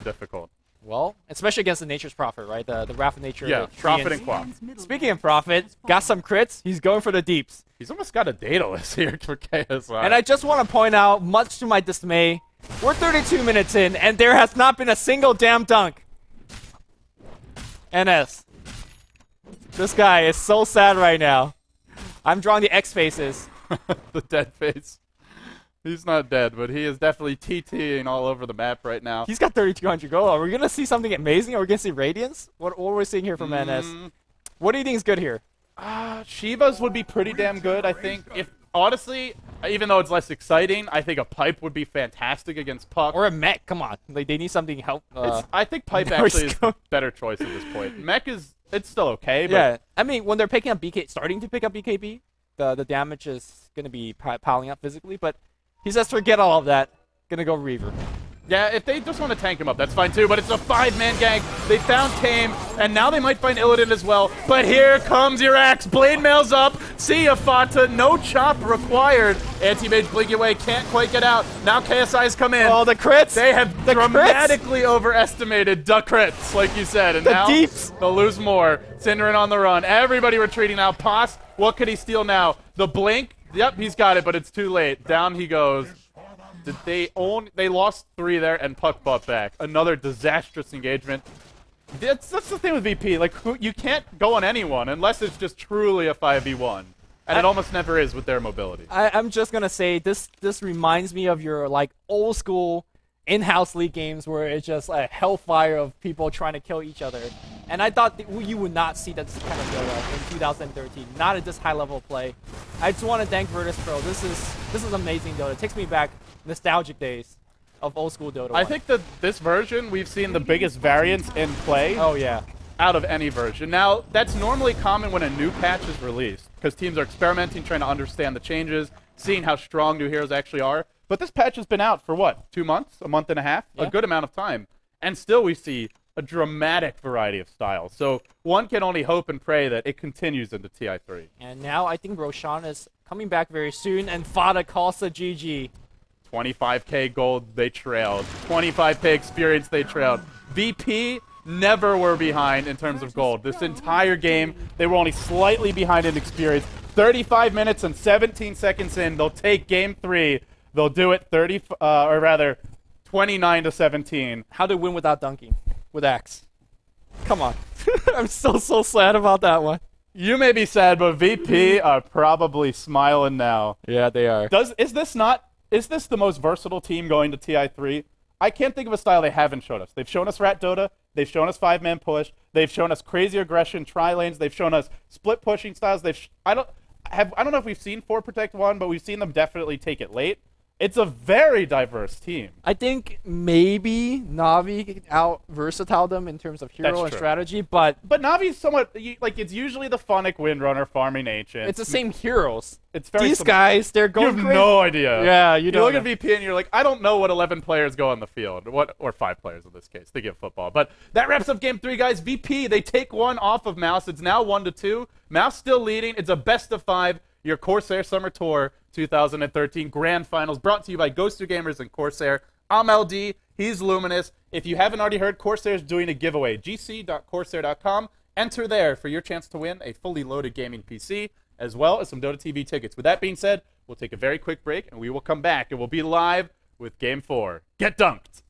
difficult. Well, especially against the Nature's Prophet, right? The Wrath of Nature. Yeah, Prophet and Quap. Speaking of Prophet, got some crits. He's going for the deeps. He's almost got a Daedalus here for KSI. And I just want to point out, much to my dismay, we're 32 minutes in, and there has not been a single damn dunk. NS. This guy is so sad right now. I'm drawing the X faces. The dead face. He's not dead, but he is definitely TTing all over the map right now. He's got 3,200 gold. Are we going to see something amazing? Are we going to see Radiance? What are we seeing here from NS? What do you think is good here? Shivas would be pretty damn good, I think. If honestly, even though it's less exciting, I think a Pipe would be fantastic against Puck. Or a Mech, come on. Like, they need something to help. I think Pipe actually is a better choice at this point. Mech it's still okay, but... Yeah, I mean, when they're picking up starting to pick up BKB, the damage is going to be piling up physically, but he says forget all of that. Gonna go Reaver. Yeah, if they just want to tank him up, that's fine too, but it's a 5-man gang. They found Tame, and now they might find Illidan as well. But here comes your axe. Blade Mail's up. See ya, Fata. No chop required. Anti-Mage blinking away. Can't quite get out. Now KSI's come in. Oh, the crits. They have dramatically overestimated the crits, like you said. And now deeps. They'll lose more. Synderin on the run. Everybody retreating now. Pos, what could he steal now? The blink. Yep, he's got it, but it's too late. Down he goes. Did they lost 3 there, and Puck bought back. Another disastrous engagement. That's the thing with VP. Like, you can't go on anyone unless it's just truly a 5v1. And it almost never is with their mobility. I'm just going to say, this reminds me of your, like, old school in-house league games where it's just a hellfire of people trying to kill each other. And I thought you would not see that kind of build-up in 2013. Not at this high level of play. I just want to thank Virtus Pro. This is amazing Dota. It takes me back nostalgic days of old school Dota 1. I think that this version, we've seen the biggest variance in play. Oh, yeah. Out of any version. Now, that's normally common when a new patch is released, because teams are experimenting, trying to understand the changes, seeing how strong new heroes actually are. But this patch has been out for what? 2 months? A month and a half? Yeah. A good amount of time. And still we see a dramatic variety of styles. So one can only hope and pray that it continues into TI3. And now I think Roshan is coming back very soon, and Fada calls the GG. 25k gold, they trailed. 25k experience, they trailed. VP never were behind in terms of gold. This entire game, they were only slightly behind in experience. 35 minutes and 17 seconds in, they'll take game 3. They'll do it 29 to 17. How to win without dunking with Axe. Come on. I'm still so sad about that one. You may be sad, but VP are probably smiling now. Yeah, they are. Is this the most versatile team going to TI3? I can't think of a style they haven't shown us. They've shown us Rat Dota. They've shown us 5-man push. They've shown us crazy aggression, tri-lanes. They've shown us split pushing styles. I don't know if we've seen 4 Protect 1, but we've seen them definitely take it late. It's a very diverse team. I think maybe Na'Vi out-versatile them in terms of hero and strategy, but Na'Vi's somewhat, like, it's usually the Funnick Windrunner farming Ancient. It's the same heroes. It's very These guys, they're going You have no idea. Yeah, you look at VP and you're like, I don't know what 11 players go on the field. Or 5 players in this case. They give football. But that wraps up game 3, guys. VP, they take 1 off of Mouz. It's now 1-2. Mouz still leading. It's a best of 5. Your Corsair Summer Tour 2013 Grand Finals, brought to you by Ghost2 Gamers and Corsair. I'm LD, he's Luminous. If you haven't already heard, Corsair's doing a giveaway. gc.corsair.com. Enter there for your chance to win a fully loaded gaming PC, as well as some Dota TV tickets. With that being said, we'll take a very quick break, and we will come back, and we'll be live with Game 4. Get dunked!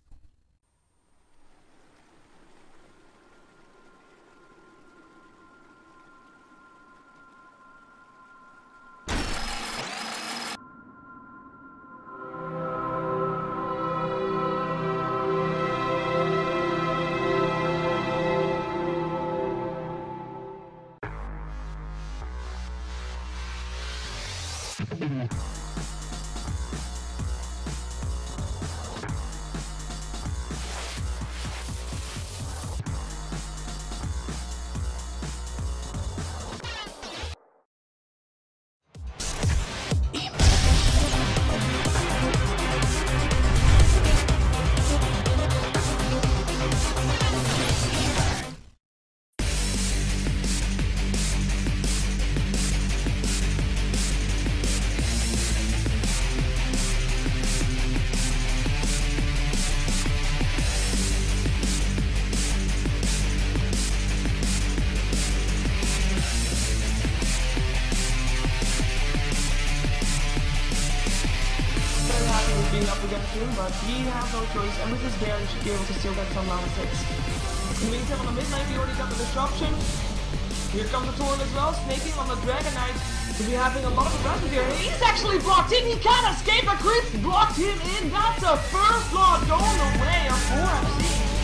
He has no choice, and with his bear, he should be able to steal that from level 6. In the meantime, on the mid lane, we already got the disruption. Here comes the Torn as well, snaking on the Dragon Knight. We'll be having a lot of advantage here. He's actually blocked in, he can't escape, a creep blocked him in. That's a first blood going the way of 4FC.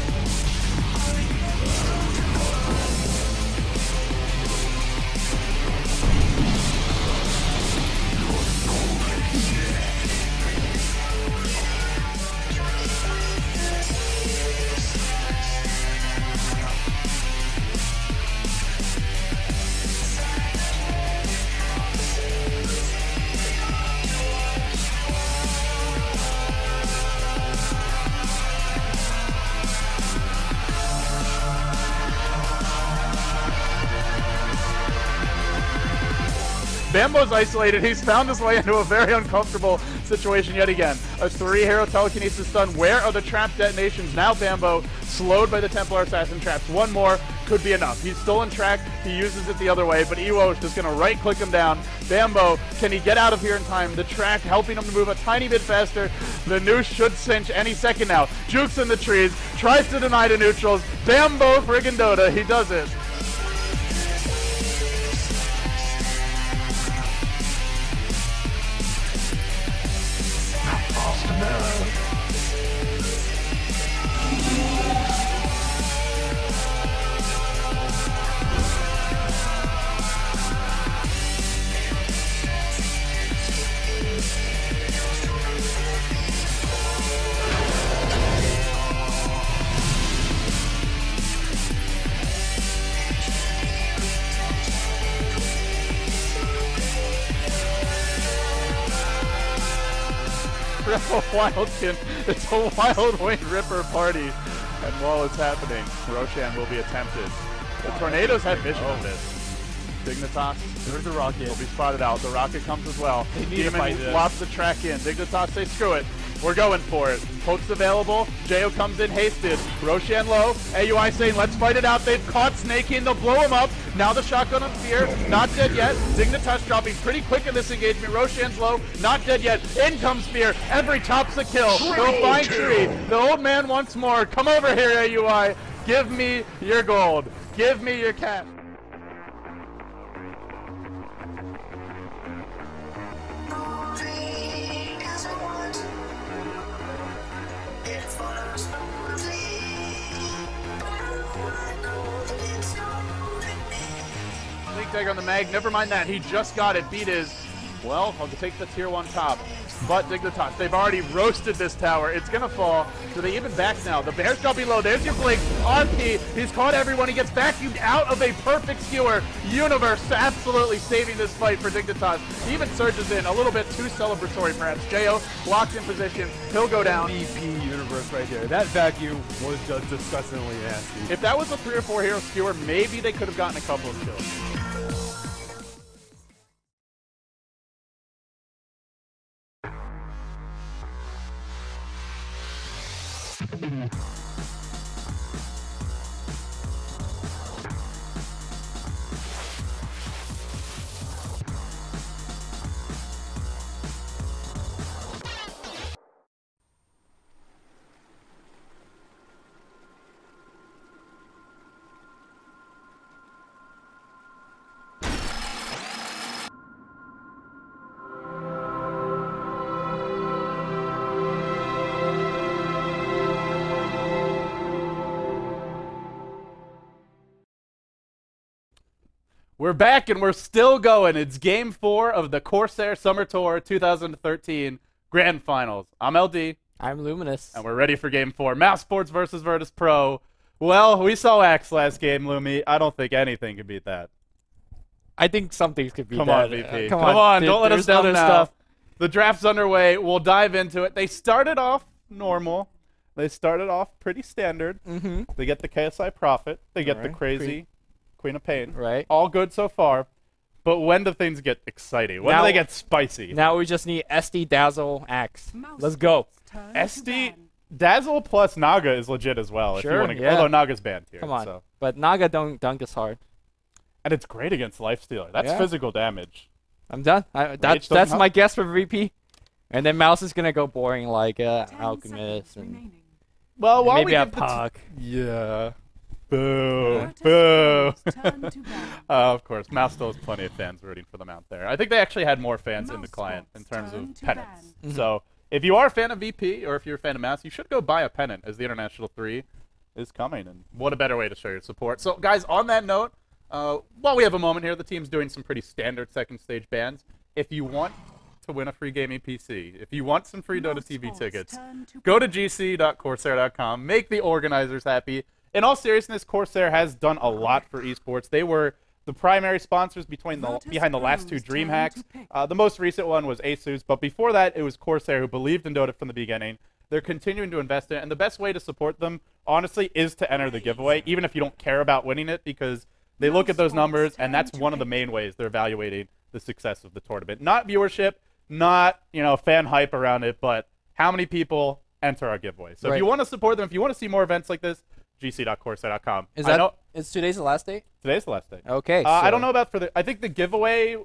Bambo's isolated. He's found his way into a very uncomfortable situation yet again. A 3-hero telekinesis stun. Where are the trap detonations? Now Bambo slowed by the Templar Assassin traps. One more could be enough. He's still in track. He uses it the other way, but Iwo is just going to right-click him down. Bambo, can he get out of here in time? The track helping him to move a tiny bit faster. The noose should cinch any second now. Jukes in the trees. Tries to deny the neutrals. Bambo friggin' Dota. He does it. Wildkin. It's a Wild Wing Ripper party. And while it's happening, Roshan will be attempted. The Tornadoes have vision of this. Dignitas. There's the rocket. Will be spotted out. The rocket comes as well. They need to fight this. Lobs the track in. Dignitas say screw it. We're going for it. Pokes available. Jo comes in hasted. Roshan low. AUI saying let's fight it out. They've caught Snakey and they'll blow him up. Now the shotgun on Fear. Not dead yet. Dignitas dropping pretty quick in this engagement. Roshan's low. Not dead yet. In comes Fear. Every top's a kill. They'll find Tree. The old man wants more. Come over here, AUI. Give me your gold. Give me your cash. Tag on the mag, never mind that, he just got it, beat his, well, I'll take the tier 1 top, but Dignitas, they've already roasted this tower, it's gonna fall, do they even back now? The Bear's dropping low, there's your blink, RP, he's caught everyone, he gets vacuumed out of a perfect skewer, Universe absolutely saving this fight for Dignitas, he even surges in, a little bit too celebratory perhaps, Jo blocks in position, he'll go down. MVP Universe right there, that vacuum was just disgustingly nasty. If that was a 3 or 4 hero skewer, maybe they could have gotten a couple of kills. We're back and we're still going. It's Game 4 of the Corsair Summer Tour 2013 Grand Finals. I'm LD. I'm Luminous. And we're ready for Game 4. Mouse Sports versus Virtus Pro. Well, we saw Axe last game, Lumi. I don't think anything could beat that. I think some things could beat that. Come on, VP. Come on. Don't let us down other now. stuff. The draft's underway. We'll dive into it. They started off normal. They started off pretty standard. Mm-hmm. They get the KSI Prophet. They get the Alright. crazy Queen of Pain. Right. All good so far. But when do things get exciting? When Now- do they get spicy? Now we just need SD, Dazzle, Axe. Let's go. SD, Dazzle plus Naga is legit as well. If you Sure, want to, yeah. although Naga's banned here. Come on. So. But Naga don't dunk as hard. And it's great against Lifestealer. That's Yeah. physical damage. I'm done. doesn't That's help. my guess for VP. And then Mouse is gonna go boring like Alchemist and Well, while maybe we a give the Puck. yeah. Boo. Boo. Of course, Mouse still has plenty of fans rooting for them out there. I think they actually had more fans in the client in terms of pennants. So if you are a fan of VP or if you're a fan of Mouse, you should go buy a pennant as the International 3 is coming. And what a better way to show your support. So, guys, on that note, while we have a moment here, the team's doing some pretty standard second stage bans. If you want to win a free gaming PC, if you want some free Dota TV tickets, go to gc.corsair.com, make the organizers happy. In all seriousness, Corsair has done a lot for esports. They were the primary sponsors behind the last two DreamHacks. The most recent one was Asus, but before that, it was Corsair who believed in Dota from the beginning. They're continuing to invest in it, and the best way to support them, honestly, is to enter the giveaway, even if you don't care about winning it, because they look at those numbers, and that's one of the main ways they're evaluating the success of the tournament. Not viewership, not fan hype around it, but how many people enter our giveaway. So if you want to support them, if you want to see more events like this, gc.corsair.com. Is today's the last day? Today's the last day. Okay. I don't know about I think the giveaway,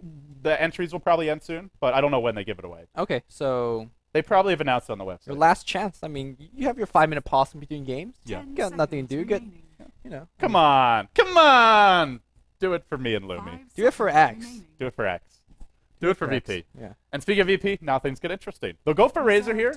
the entries will probably end soon, but I don't know when they give it away. Okay, so they probably have announced it on the website. your last chance. I mean, you have your 5-minute pause in between games. Yeah. You got nothing to do. Come on. Do it for me and Lumi. Do it for X. Do it for X. Do it for VP. Yeah. And speaking of VP, now things get interesting. They'll go for Razor here.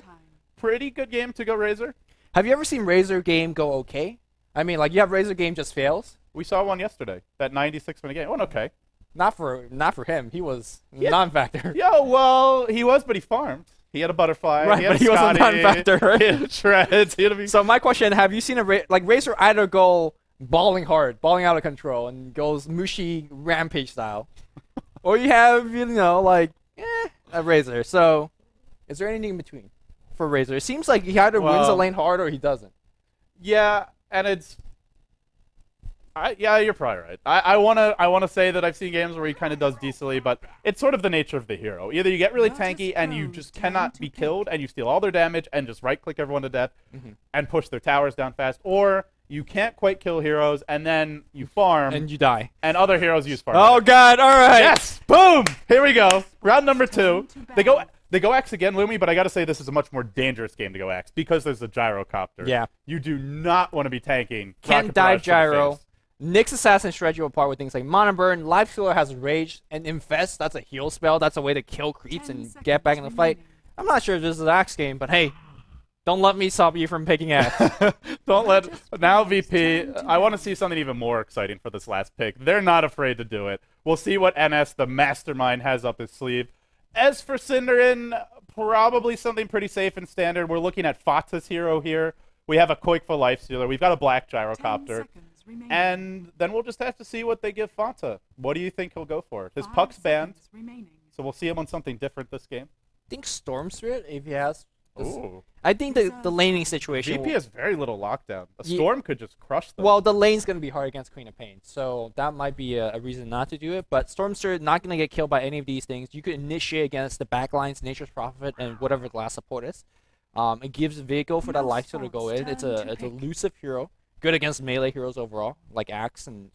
Pretty good game to go Razor. Have you ever seen Razor game go okay? I mean, like you have Razor game just fails. We saw one yesterday. That 96-minute game. Went okay. Not for him. He was non-factor. Yeah, well, he was, but he farmed. He had a butterfly. Right, but he was a non-factor. Right? He had shreds. So my question: have you seen Razor either go balling hard, balling out of control, and goes Mushi rampage style, or you have a Razor? So, is there anything in between for Razor? It seems like he either wins a lane hard or he doesn't. Yeah, and it's. You're probably right. I wanna say that I've seen games where he kind of does decently, but it's sort of the nature of the hero. Either you get really tanky and you just cannot be killed, and you steal all their damage and just right-click everyone to death and push their towers down fast, or you can't quite kill heroes and then you farm and you die, and other heroes use farm. Oh God! All right. Yes. Boom. Here we go. Round number 2. They go X again, Lumi, but I gotta say this is a much more dangerous game to go X because there's a gyrocopter. Yeah. You do not want to be tanking. Can't dive gyro. Nyx Assassin shreds you apart with things like Mana Burn. Life Stealer has Rage and Infest. That's a heal spell. That's a way to kill creeps and get back in the fight. I'm not sure if this is an Axe game, but hey, don't let me stop you from picking Axe. Now VP, I want to see something even more exciting for this last pick. They're not afraid to do it. We'll see what NS, the mastermind, has up his sleeve. As for Cinderin, probably something pretty safe and standard. We're looking at Fata's hero here. We have a Koikfa Life Stealer. We've got a Black Gyrocopter. And then we'll just have to see what they give Fata. What do you think he'll go for? His Puck's banned, so we'll see him on something different this game. I think Storm Spirit, if he has. Ooh. I think the laning situation. VP has very little lockdown. A Storm could just crush them. Well, the lane's going to be hard against Queen of Pain, so that might be a reason not to do it. But Storm Spirit not going to get killed by any of these things. You could initiate against the backlines, Nature's Prophet, and whatever the last support is. It gives Vigo for that life steal to go in. It's a elusive hero. Good against melee heroes overall, like Axe, and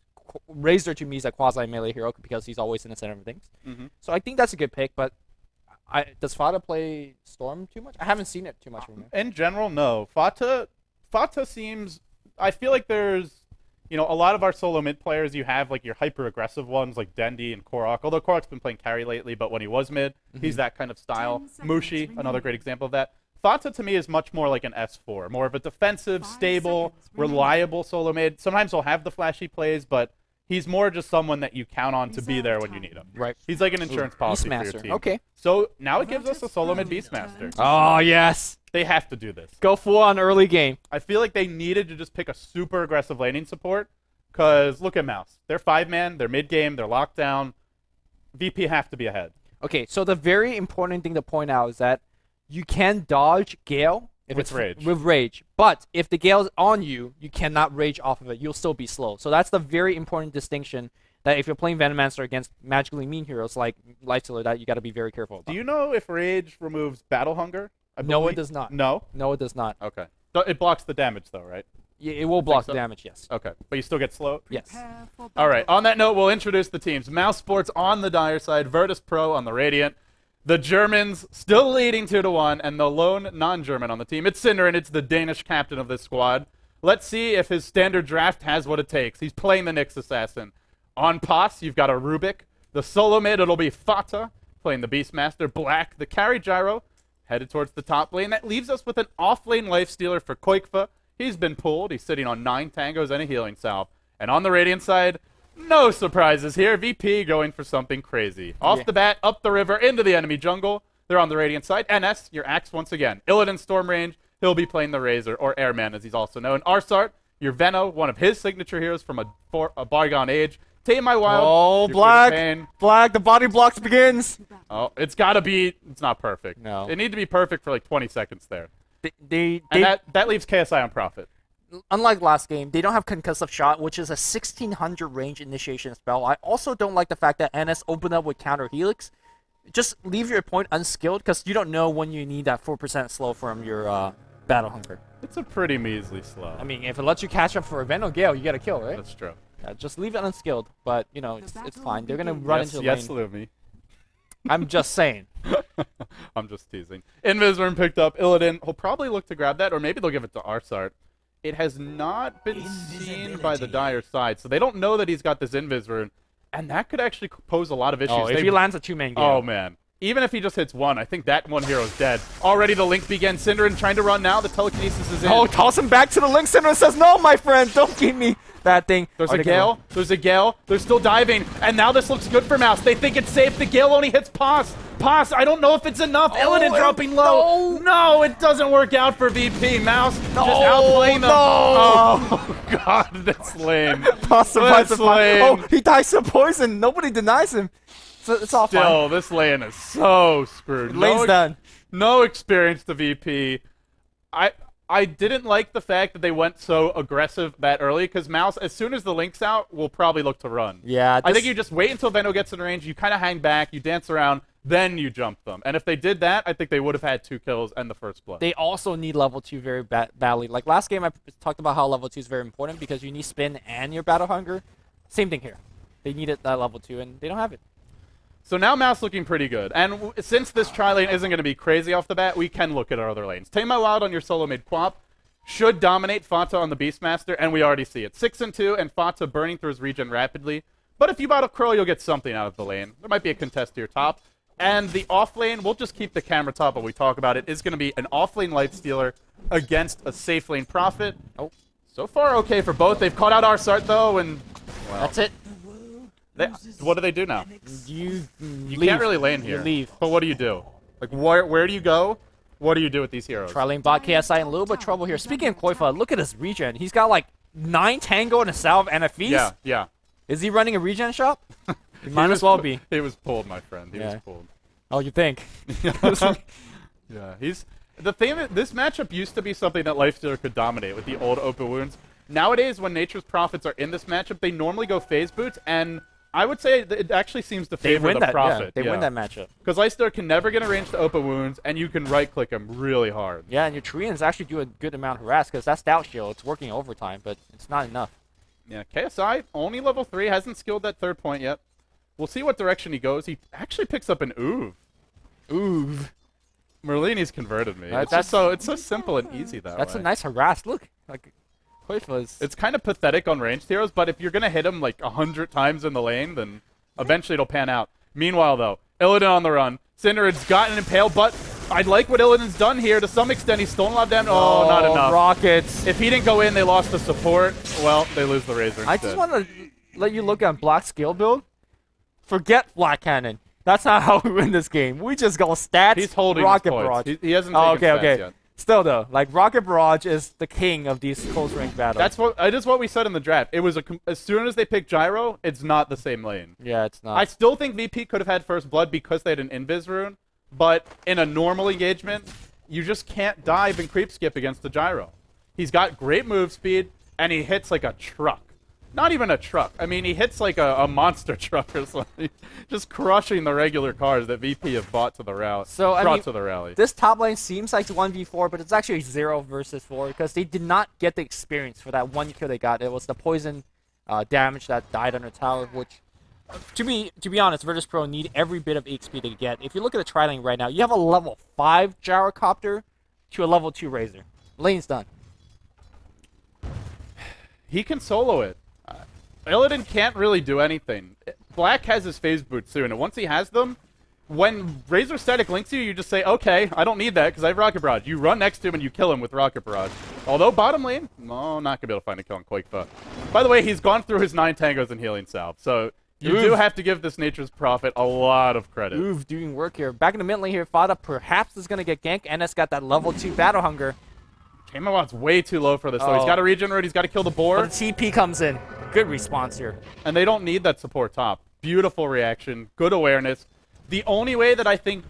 Razor to me is a quasi-melee hero because he's always in the center of things. So I think that's a good pick, but does Fata play Storm too much? I haven't seen it too much from him. In general, no. Fata seems... I feel like there's... a lot of our solo mid players, you have like your hyper-aggressive ones like Dendi and Korok, although Korok's been playing carry lately, but when he was mid, he's that kind of style. Mushi, another great example of that. Fata to me is much more like an S4, more of a defensive, stable, reliable solo mid. Sometimes he'll have the flashy plays, but he's more just someone that you count on to be there when you need him. Right. He's like an insurance policy for your team. Okay. So now it gives us a solo mid Beastmaster. Oh, yes. They have to do this. Go full on early game. I feel like they needed to just pick a super aggressive laning support because look at Mouse. They're 5-man, they're mid-game, they're locked down. VP have to be ahead. Okay, so the very important thing to point out is that you can dodge Gale if with Rage. With Rage. But if the Gale's on you, you cannot Rage off of it. You'll still be slow. So that's the very important distinction that if you're playing Venomancer against magically mean heroes like Lifestealer, that you got to be very careful about. Do you know if Rage removes Battle Hunger? No, it does not. No? No, it does not. Okay. It blocks the damage, though, right? Yeah, it will block the damage, yes. Okay. But you still get slow? Yes. All right. On that note, we'll introduce the teams. Mouse Sports on the Dire side, Virtus Pro on the Radiant. The Germans still leading 2-1, and the lone non-German on the team. It's Cinder, and it's the Danish captain of this squad. Let's see if his standard draft has what it takes. He's playing the Nyx Assassin. On Pos, you've got a Rubik. The solo mid, it'll be Fata, playing the Beastmaster. Black, the carry Gyro, headed towards the top lane. That leaves us with an off-lane lifestealer for Koikfa. He's been pulled. He's sitting on 9 tangos and a healing salve. And on the Radiant side, no surprises here. VP going for something crazy. Off the bat, up the river, into the enemy jungle. They're on the Radiant side. NS, your Axe once again. Illidan Storm Range, he'll be playing the Razor, or Airman as he's also known. Arsart, your Venno, one of his signature heroes from a bygone age. Tame My Wild. Oh, Black, the body blocks begins. Oh, it's got to be, it's not perfect. No. It need to be perfect for like 20 seconds there. And that leaves KSI on profit. Unlike last game, they don't have Concussive Shot, which is a 1600 range initiation spell. I also don't like the fact that NS opened up with Counter Helix. Just leave your opponent unskilled, because you don't know when you need that 4% slow from your Battle Hunger. It's a pretty measly slow. I mean, if it lets you catch up for a Venom Gale, you get a kill, right? That's true. Just leave it unskilled, but, you know, it's fine. They're going to run into the lane. Yes, Lumi. I'm just saying. I'm just teasing. Invisworm picked up Illidan. He'll probably look to grab that, or maybe they'll give it to Arsart. It has not been seen by the Dire side, so they don't know that he's got this Invisworm, and that could actually pose a lot of issues. Oh, if he lands a 2-man game. Oh, man. Even if he just hits one, I think that one hero's dead. Already the Link began. Synderen trying to run now. The telekinesis is in. Oh, toss him back to the Link. Synderen says, no, my friend, don't give me that thing. There's a Gale. There's a Gale. They're still diving. And now this looks good for Mouz. They think it's safe. The Gale only hits Pos. Pos, I don't know if it's enough. Illidan dropping low. No, it doesn't work out for VP. Mouz just outplaying them. Oh, God, that's lame. Pos survives the fight. Oh, he dies to poison. Nobody denies him. So it's all fine. Still, this lane is so screwed. Lane's done. No experience to VP. I didn't like the fact that they went so aggressive that early, because Mouz, as soon as the Link's out, will probably look to run. Yeah. I think you just wait until Venno gets in range, you kind of hang back, you dance around, then you jump them. And if they did that, I think they would have had 2 kills and the first blood. They also need level 2 very badly. Like last game, I talked about how level 2 is very important because you need spin and your battle hunger. Same thing here. They needed that level 2, and they don't have it. So now Mouz looking pretty good. And since this tri-lane isn't going to be crazy off the bat, we can look at our other lanes. Tame My Wild on your solo mid Quap should dominate Fata on the Beastmaster, and we already see it. 6 and 2, and Fata burning through his regen rapidly. But if you bottle Curl, you'll get something out of the lane. There might be a contest to your top. And the off lane, we'll just keep the camera top when we talk about it, is going to be an off lane Lifestealer against a safe lane Prophet. Oh, so far okay for both. They've caught out Arsart, though, and well, that's it. What do they do now? You can't really lane here. You leave. But what do you do? Like, where do you go? What do you do with these heroes? Tri-lane bot KSI in a little bit of trouble here. Speaking of Koifa, look at his regen. He's got like 9 Tango and a Salve and a Feast. Yeah, yeah. Is he running a regen shop? He might as well be. He was pulled, my friend. He was pulled. Oh, you think? Yeah, he's... The thing that this matchup used to be something that Lifestealer could dominate with the old open wounds. Nowadays, when Nature's Prophets are in this matchup, they normally go phase boots, and I would say that it actually seems to favor the Prophet. Yeah, they win that matchup. Because Lifestealer can never get a range to open wounds, and you can right-click him really hard. Yeah, and your Treants actually do a good amount of harass, because that Stout Shield, it's working overtime, but it's not enough. Yeah, KSI, only level 3, hasn't skilled that 3rd point yet. We'll see what direction he goes. He actually picks up an Oov. Oov. Merlini's converted me. It's so simple and easy that way. That's a nice harass. Look, like it's kind of pathetic on ranged heroes, but if you're gonna hit him like 100 times in the lane, then eventually it'll pan out. Meanwhile, though, Illidan on the run. Syndered's gotten impaled, but I like what Illidan's done here. To some extent, he's stolen a lot of damage. Oh, not enough. Rockets. If he didn't go in, they lost the support. Well, they lose the Razor instead. I just want to let you look at Black skill build. Forget Black Cannon. That's not how we win this game. We just go stats. He's holding Rocket his points. Barrage. He hasn't taken stats yet. Still though, like Rocket Barrage is the king of these close range battles. That is what we said in the draft. It was as soon as they picked Gyro, it's not the same lane. Yeah, it's not. I still think VP could have had first blood because they had an Invis rune, but in a normal engagement, you just can't dive and creep skip against the Gyro. He's got great move speed, and he hits like a truck. Not even a truck. I mean, he hits like a monster truck or something. Just crushing the regular cars that VP have brought to the rally. To the rally. This top lane seems like 1v4, but it's actually 0 versus 4 because they did not get the experience for that one kill they got. It was the poison damage that died on the tower, which To be honest, Virtus Pro need every bit of XP to get. If you look at the tri lane right now, you have a level 5 gyrocopter to a level 2 Razor. Lane's done. He can solo it. Illidan can't really do anything. Black has his phase boots soon, and once he has them, when Razor static links you, you just say, okay, I don't need that because I have Rocket Barrage. You run next to him and you kill him with Rocket Barrage. Although bottom lane, no, not going to be able to find a kill on Quakefa. By the way, he's gone through his 9 tangos and healing salve, so you do have to give this Nature's Prophet a lot of credit. Mouz doing work here. Back in the mid lane here, Fada perhaps is going to get ganked. NS got that level 2 battle hunger. Tameawat's way too low for this, though. He's got to regenerate, he's got to kill the boar. But the TP comes in. Good response here. And they don't need that support top. Beautiful reaction, good awareness. The only way that I think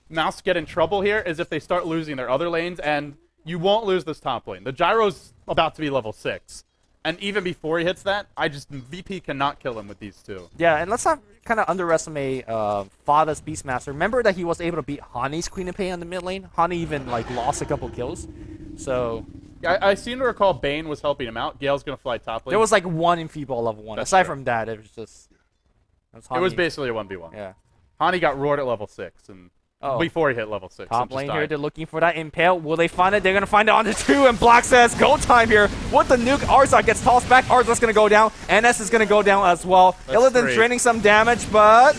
Mouse get in trouble here is if they start losing their other lanes, and you won't lose this top lane. The Gyro's about to be level 6. And even before he hits that, VP cannot kill him with these two. Yeah, and let's not kind of underestimate Fada's Beastmaster. Remember that he was able to beat Hani's Queen of Pain on the mid lane? Hani even like lost a couple kills. So I seem to recall Bane was helping him out. Gale's going to fly top lane. there was like one Enfeeble level 1. That's Aside true. from that, it was just... It was basically a 1v1. Yeah. Hani got roared at level 6 and before he hit level 6. Top lane here, they're looking for that Impale. Will they find it? They're going to find it on the 2, and Black says, go time here. With the nuke, Arzak gets tossed back. Arzak's going to go down. NS is going to go down as well. Illidan draining some damage, but...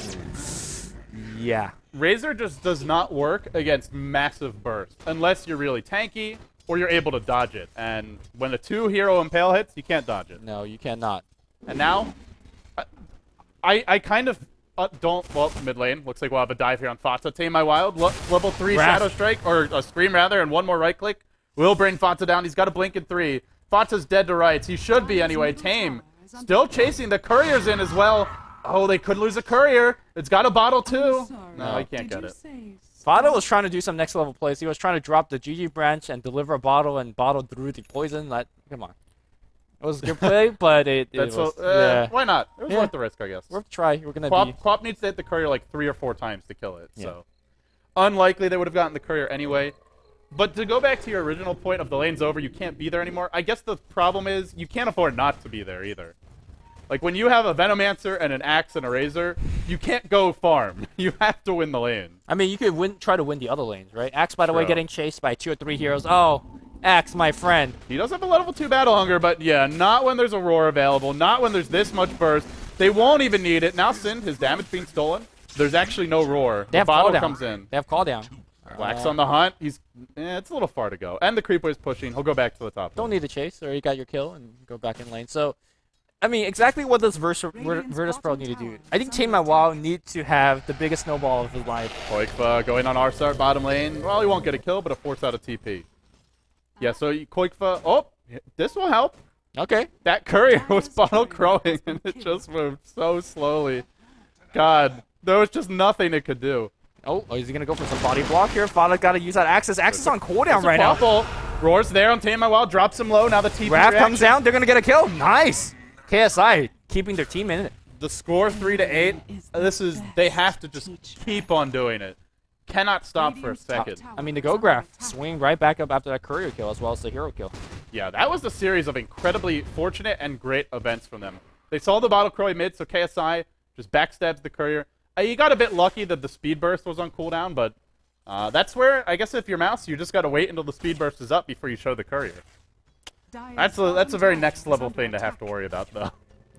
yeah. Razor just does not work against massive burst unless you're really tanky or you're able to dodge it. And when the 2 hero Impale hits, you can't dodge it. No, you cannot. And now, I kind of... well, mid lane. Looks like we'll have a dive here on Fata. Tame My Wild. Level 3 Shadow Strike, or a Scream rather, and one more right click. Will bring Fata down. He's got a blink in 3. Fata's dead to rights. He should be anyway. Tame. Still chasing. The Courier's in as well. Oh, they could lose a Courier. It's got a bottle too. No, he can't get it. Fada was trying to do some next level plays. He was trying to drop the GG branch and deliver a bottle and bottle through the poison. Come on. It was a good play, but it was... yeah. Why not? It was worth the risk, I guess. Worth a try. We're going to Quap needs to hit the Courier like 3 or 4 times to kill it, so... Unlikely they would have gotten the Courier anyway. But to go back to your original point of the lane's over, you can't be there anymore, I guess the problem is you can't afford not to be there either. Like, when you have a Venomancer and an Axe and a Razor, you can't go farm. You have to win the lane. I mean, you could try to win the other lanes, right? Axe, by the way, getting chased by 2 or 3 heroes. Oh... Axe, my friend. He does have a level 2 battle hunger, but yeah, not when there's a roar available, not when there's this much burst. They won't even need it. Now Sin, his damage being stolen. There's actually no roar. They have bottle cooldown. comes in. They have call down. Black's on the hunt. It's a little far to go. And the creeper is pushing. He'll go back to the top. Don't need to chase, or you got your kill and go back in lane. So, I mean, exactly what does Virtus Pro need to do? I think Tame My Wow needs to have the biggest snowball of his life. Koikfa going on our start bottom lane. Well, he won't get a kill, but a force out of TP. Yeah, so Koikfa... Oh, this will help. Okay. That Courier was bottle crowing, and it just moved so slowly. God, there was just nothing it could do. Oh, is he going to go for some body block here? Fada got to use that Access. Access on cooldown right now. Roars there on Tame My Wild, drops him low. Now the TP Raph comes down. They're going to get a kill. Nice. KSI keeping their team in it. The score 3-8. They have to just keep on doing it. Cannot stop for a second. I mean, the Go Graph swing right back up after that Courier kill as well as the hero kill. Yeah, that was a series of incredibly fortunate and great events from them. They saw the Bottle Crow mid, so KSI just backstabs the Courier. You got a bit lucky that the Speed Burst was on cooldown, but that's where, I guess if you're Mouse, you just got to wait until the Speed Burst is up before you show the Courier. That's a very next level thing to have to worry about, though.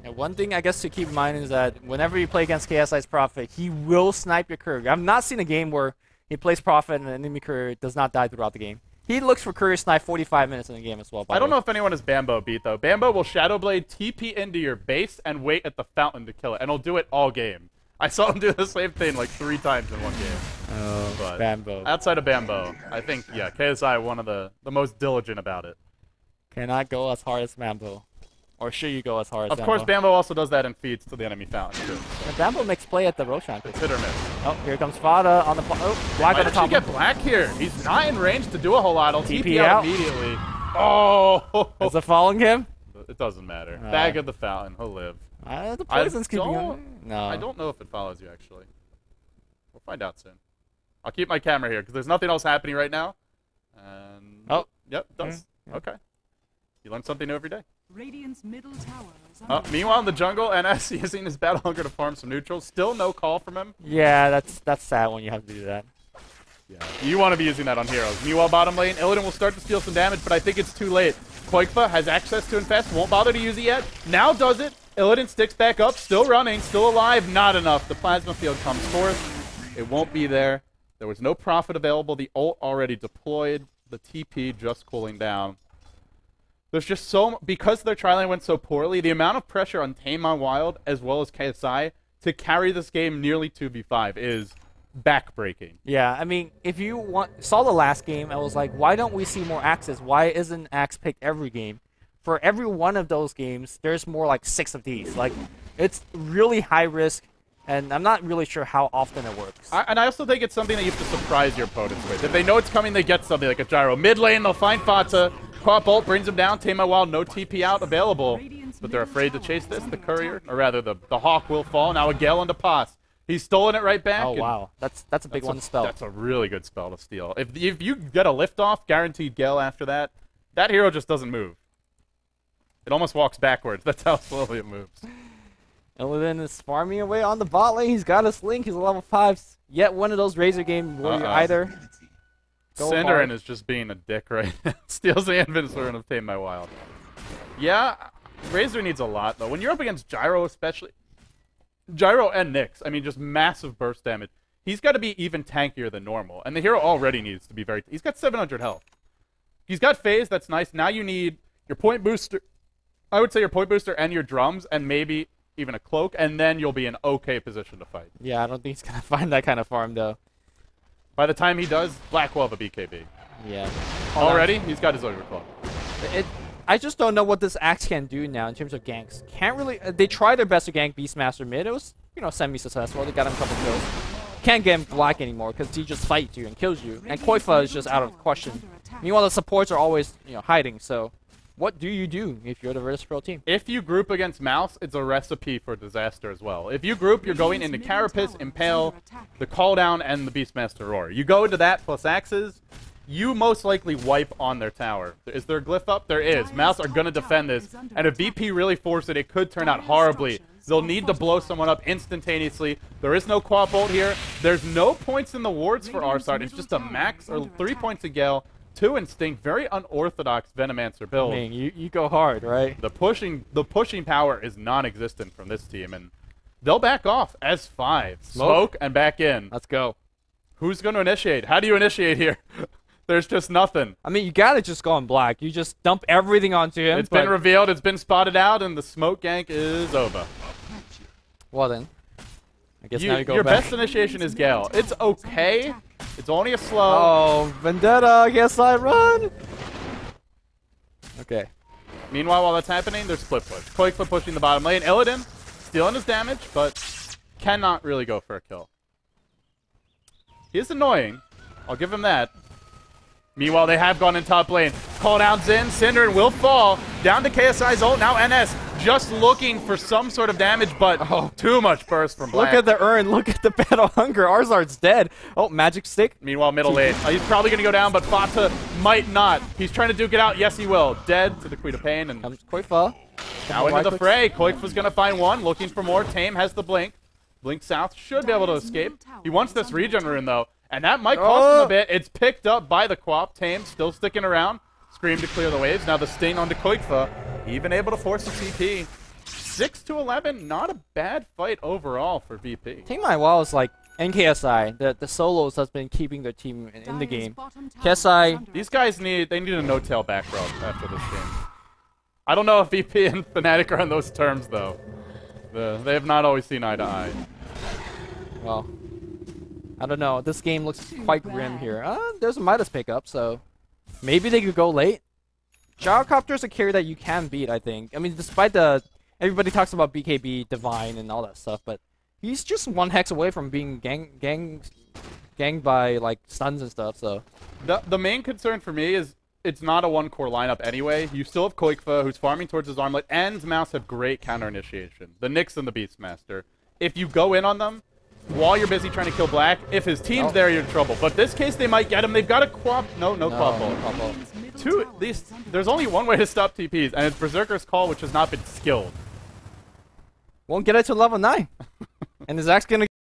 And one thing I guess to keep in mind is that whenever you play against KSI's Prophet, he will snipe your Courier. I've not seen a game where he plays Prophet and an enemy Courier does not die throughout the game. He looks for Courier snipe 45 minutes in the game as well. I don't know if anyone has Bambo beat, though. Bambo will Shadow Blade, TP into your base, and wait at the fountain to kill it. And he'll do it all game. I saw him do the same thing like 3 times in one game. Oh, but Bambo. Outside of Bambo, I think, yeah, KSI one of the most diligent about it. Cannot go as hard as Bambo. Or should you go as hard as Bambo? Of course, Bambo also does that and feeds to the enemy fountain, too. And Bambo makes play at the Roshan. It's hit or miss. Oh, here comes Fada on the... Oh, Black on the top. Get Black here. He's not in range to do a whole lot. He'll TP out immediately. Oh! Is it following him? It doesn't matter. Bag of the fountain. He'll live. The poison's keeping him. No. I don't know if it follows you, actually. We'll find out soon. I'll keep my camera here, because there's nothing else happening right now. And... Oh. Yep, it does. Okay. You learn something new every day. Radiant's middle tower is under Meanwhile, in the jungle, NS using his battle hunger to farm some neutrals. Still no call from him. Yeah, that's sad when you have to do that. Yeah, you want to be using that on heroes. Meanwhile, bottom lane, Illidan will start to steal some damage, but I think it's too late. Koikfa has access to Infest, won't bother to use it yet. Now does it. Illidan sticks back up, still running, still alive, not enough. The plasma field comes forth. It won't be there. There was no profit available. The ult already deployed. The TP just cooling down. There's just so, because their tri-lane went so poorly, the amount of pressure on Tame on Wild as well as KSI to carry this game nearly 2v5 is backbreaking. Yeah, I mean, if you saw the last game, I was like, why don't we see more axes? Why isn't axe picked every game? For every one of those games, there's more like 6 of these. Like, it's really high risk, and I'm not really sure how often it works. And I also think it's something that you have to surprise your opponents with. If they know it's coming, they get something like a gyro. Mid lane, they'll find Fata. Quap ult brings him down. Tame Wild, no TP out available. But they're afraid to chase this. The courier, or rather, the Hawk will fall. Now a Gale onto Pass. He's stolen it right back. Oh, wow. That's a big one to spell. That's a really good spell to steal. If you get a lift off, guaranteed Gale after that, that hero just doesn't move. It almost walks backwards. That's how slowly it moves. Illidan is farming away on the bot lane. He's got his link. He's a level 5. Yet one of those Razor game warrior either. Cinderin is just being a dick right now. Steals the Invincible of Tame My Wild. Yeah, Razor needs a lot, though. When you're up against Gyro especially, Gyro and Nyx, I mean, just massive burst damage. He's got to be even tankier than normal. And the hero already needs to be very... He's got 700 health. He's got phase, that's nice. Now you need your point booster. I would say your point booster and your drums, and maybe even a cloak, and then you'll be in okay position to fight. Yeah, I don't think he's going to find that kind of farm, though. By the time he does, Black will have a BKB. Yeah. Already, he's got his overclock. I just don't know what this Axe can do now in terms of ganks. Can't really... they tried their best to gank Beastmaster mid. It was, you know, semi-successful. They got him a couple kills. Can't get him Black anymore because he just fights you and kills you. And Koifa is just out of question. Meanwhile, the supports are always, you know, hiding. So, what do you do if you're the Virtus Pro team? If you group against Mouse, it's a recipe for disaster as well. If you group, you're going into Carapace, Impale, the Call Down, and the Beastmaster Roar. You go into that plus Axes, you most likely wipe on their tower. Is there a glyph up? There is. Mouse are going to defend this, and if VP really force it could turn out horribly. They'll need to blow someone up instantaneously. There is no Quap ult here. There's no points in the wards for Arsart. It's just a max, or 3 points of Gale, 2 Instinct, very unorthodox Venomancer build. I mean, you go hard, right? The pushing power is non-existent from this team, and they'll back off as 5. Smoke and back in. Let's go. Who's going to initiate? How do you initiate here? There's just nothing. I mean, you gotta just go on Black. You just dump everything onto him. It's been revealed, it's been spotted out, and the smoke gank is over. Well then, I guess now you go your back. best initiation is Gale. It's okay. It's only a slow. Oh, Vendetta, I guess I run. Okay. Meanwhile, while that's happening, there's split push. Koikfa pushing the bottom lane. Illidan stealing his damage, but cannot really go for a kill. He is annoying. I'll give him that. Meanwhile, they have gone in top lane. Call down Zin. Cinderin will fall. Down to KSI's ult. Now NS just looking for some sort of damage, but too much burst from Black. Look at the urn. Look at the battle hunger. Arzard's dead. Oh, magic stick. Meanwhile, middle lane. He's probably going to go down, but Fata might not. He's trying to duke it out. Yes, he will. Dead to the Queen of Pain. And comes Koifa. Now into the fray. Koikfa's going to find one. Looking for more. Tame has the blink. Blink south. Should be able to escape. He wants this regen rune, though. And that might cost him a bit. It's picked up by the Quap. Tame still sticking around. Scream to clear the waves. Now the sting onto Koikfa. Even able to force the TP. 6-11. Not a bad fight overall for VP. Tame My Wild is like NKSI. The solos has been keeping their team in the game. KSI. These guys they need a no-tail back row after this game. I don't know if VP and Fnatic are on those terms, though. They have not always seen eye to eye. Well, I don't know. This game looks quite grim here. There's a Midas pickup, so maybe they could go late. Gyrocopter is a carry that you can beat, I think. I mean, despite everybody talks about BKB, Divine, and all that stuff, but he's just 1 hex away from being ganged by like stuns and stuff. So the main concern for me is it's not a 1-core lineup anyway. You still have Koikfa, who's farming towards his armlet, and Mouse have great counter initiation. The Nyx and the Beastmaster. If you go in on them while you're busy trying to kill Black, if his team's there, you're in trouble. But this case, they might get him. They've got a Quap. No Quap ult. There's only one way to stop TPs, and it's Berserker's Call, which has not been skilled. Won't get it to level 9. And Zach's gonna